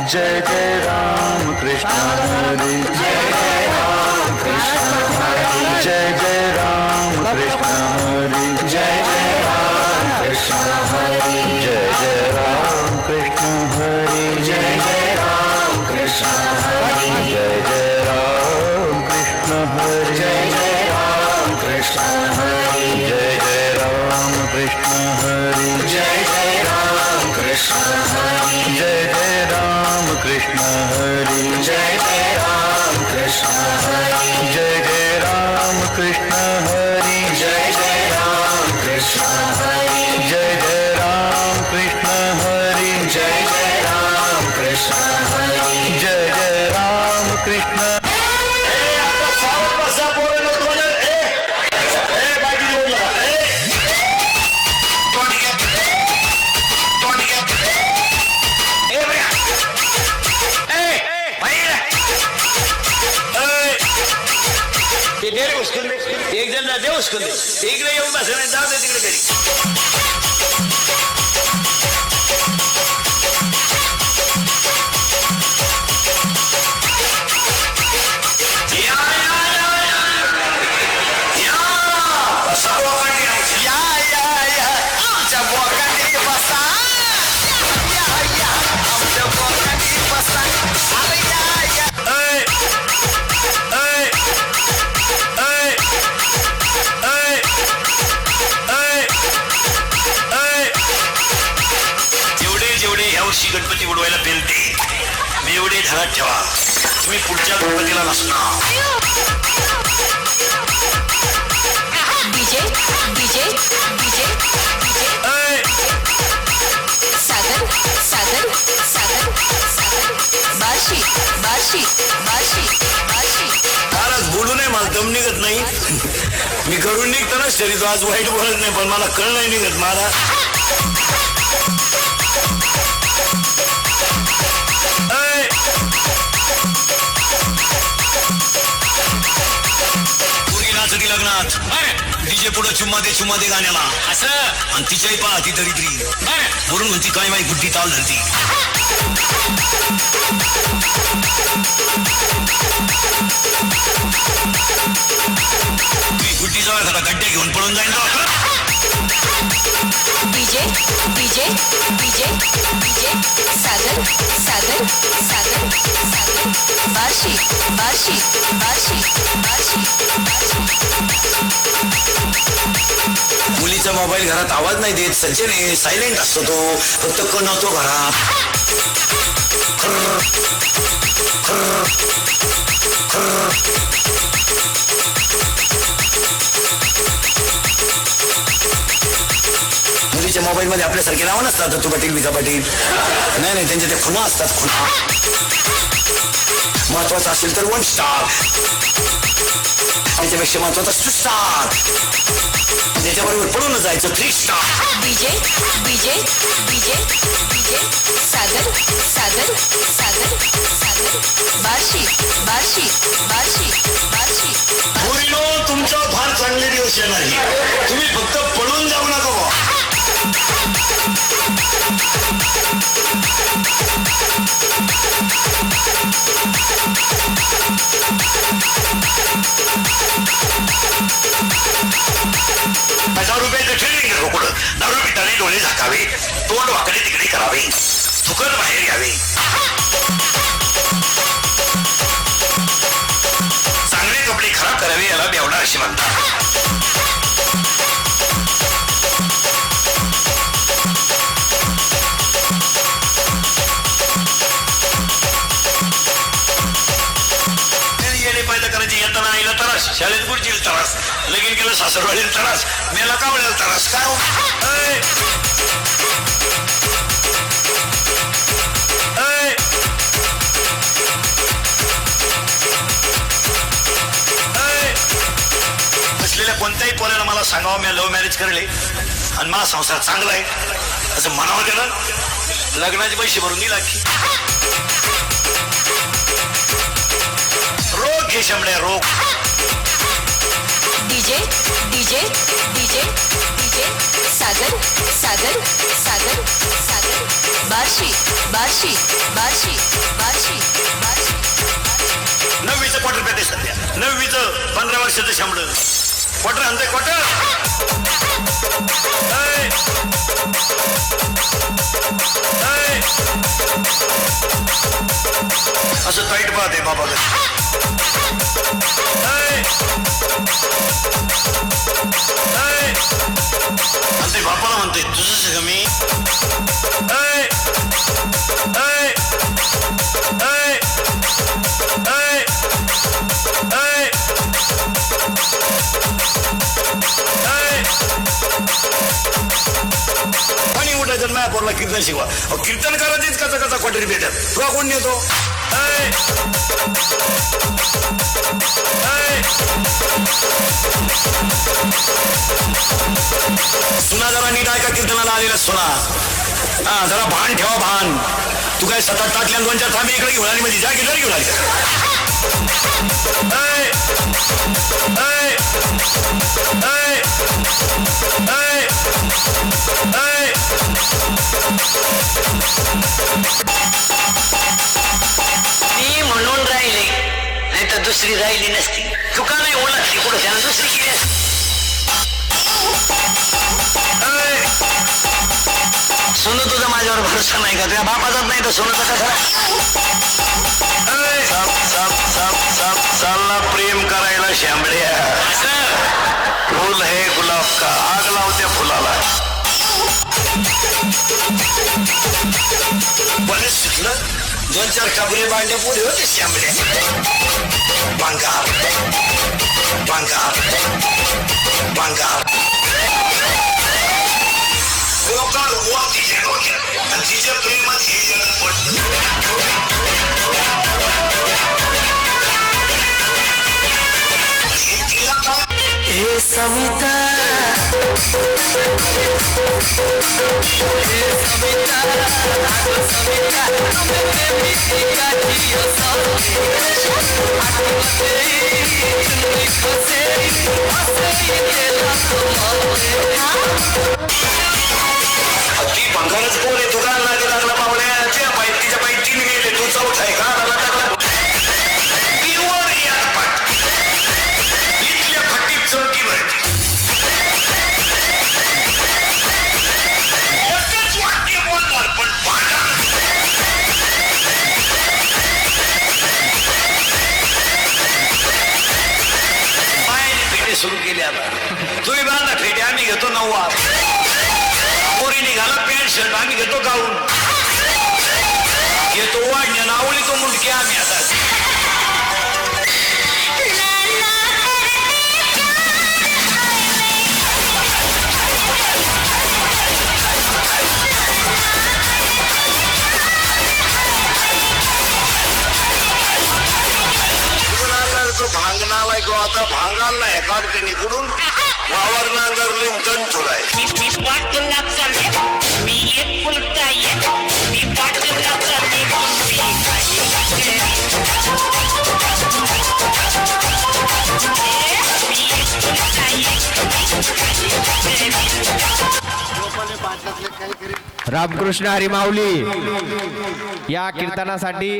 जय जय राम कृष्ण हरे जय जय राम कृष्ण हरे जय जय राम कृष्ण हरे जय जय राम कृष्ण हरे जय जय राम कृष्ण हरे जय जय राम कृष्ण हरे जय जय राम कृष्ण हरे जय जय राम कृष्ण हरे जय जय राम कृष्ण हरे जय जय राम कृष्ण हरे जय जय राम कृष्ण हरे जय जय राम कृष्ण हरे जय जय राम कृष्ण हरे जय जय राम कृष्ण हरे जय जय राम कृष्ण हरे जय जय राम कृष्ण हरे जय जय राम कृष्ण एक जण जाते उचकून दे इकडे येऊन बस नाही जाऊ दे तिकडे घरी गणपती उडवायला पेलते मी एवढे ध्यानात ठेवा तुम्ही पुढच्या गणपतीला नसणार DJ DJ DJ Sagar Sagar Sagar Sagar Barshi Barshi Barshi Barshi आज बोलू नये मला दम निघत नाही मी करून निघतानाच तरी तो आज वाईट बोलत नाही पण मला कळ नाही निघत मला लग्नात डीजे पुढे चुम्मा दे गाण्याला असं आणि तिच्याही पाहती दरिद्री म्हणून म्हणती काय माही गुड्डी ताल धरती मी गुड्डी जवळ एखादा गड्डे घेऊन पळून जाईन DJ DJ DJ DJ Sagar Sagar Sagar Sagar Barshi Barshi Barshi Barshi मुलीचा मोबाईल घरात आवाज नाही देत सज्जन आहे सायलेंट असतो तो फक्त कणवतो घरात मुलीच्या मोबाईल मध्ये आपल्यासारखे नावं नसतात दत्तू पाटील विका पाटील नाही त्यांच्या ते खुणा असतात खुणा महत्वाचं असेल तर 1 स्टार त्याच्यापेक्षा महत्वाचा 2 स्टार त्याच्याबरोबर पळून जायचं 3 star DJ DJ DJ DJ Sagar Sagar Sagar Sagar Barshi Barshi Barshi Barshi मुलीनो तुमचा फार चांगले दिवस येणार तुम्ही फक्त पळून जाऊ नका बुवा ₹1000 ट्रेनिंग रोकडं दारू पिताने डोळे झाकावे तोंड वाकडे तिकडे करावे थुकत बाहेर यावे चांगले कपडे खराब करावे याला बेवडा असे म्हणतात येताना आईला त्रास शाळेत गुरुजीला त्रास लगीन केलं सासरवाडीला त्रास मेला कावळ्याला त्रास काय असलेल्या कोणत्याही पोराला मला सांगावं मी लव्ह मॅरेज करले आणि माझा संसार चांगला आहे असं म्हणावं त्याला लग्नाचे पैसे भरून दिला की रोग घे शमड्या रोग DJ DJ DJ DJ Sagar Sagar Sagar Sagar Barshi Barshi Barshi Barshi Barshi 9वीचं quarter पेटे सध्या 9वीचं 15 वर्षाचं शांबड क्वार्टर आणतंय क्वार्टर असं टाईट पाहते बाबा म्हणते बापाला म्हणते तुझंच का मी पाणी उठायचं नाही पोरला कीर्तन शिकवा कीर्तन करायचीच कचा कचा क्वार्टरी भेटत तुला कोण नेतो सुना जरा नीट ऐका कीर्तनाला आलेला सुना हा जरा भान ठेवा भान तू काय 7-8 ताटल्या 2-4 थांबी इकडे घेऊन आली म्हणजे जा गिटार घेऊन आली मी म्हणून राहिले नाही तर दुसरी राहिली नसती तुका नाही ओळखली कुठं त्यानं दुसरी केली असती सोनं तुझा माझ्यावर भरोसा नाही का तुझ्या बापाचाच नाही तर सोनं कसा चालला प्रेम करायला शांबड्या फुल हे गुलाब का आग लावत्या फुलाला बरेच शिकलं 2-4 काबरे बांधल्या पुढे होते शांबड्या बांगार बांगार बांगार लोकांना हुआ तिच्या डोक्यात आणि तिच्या प्रेमात हे जग पडलं हे सविता ती भंगारच पोर आहे तुला लागे लागला पावल्याच्या पाय तिच्या पाय 3 गेले तू चौथा आहे का इथल्या फटीत चौकी भरती एकच वाक्य बोलणार पण पायाने फेटे सुरू केले आता तुम्ही बांधा फेटे आम्ही घेतो 9 पोरी निघाला पॅन्ट शर्ट आम्ही घेतो गाऊन घेतो वाढण्या नावली तो मुंडके आम्ही आता भांगणाला आता भांगाला एकाकडे निघून वावर नांगरले उठण चोराय मी पाठला चालले मी एक फुलता येत मी पाठला चालले रामकृष्ण हरी माऊली या कीर्तनासाठी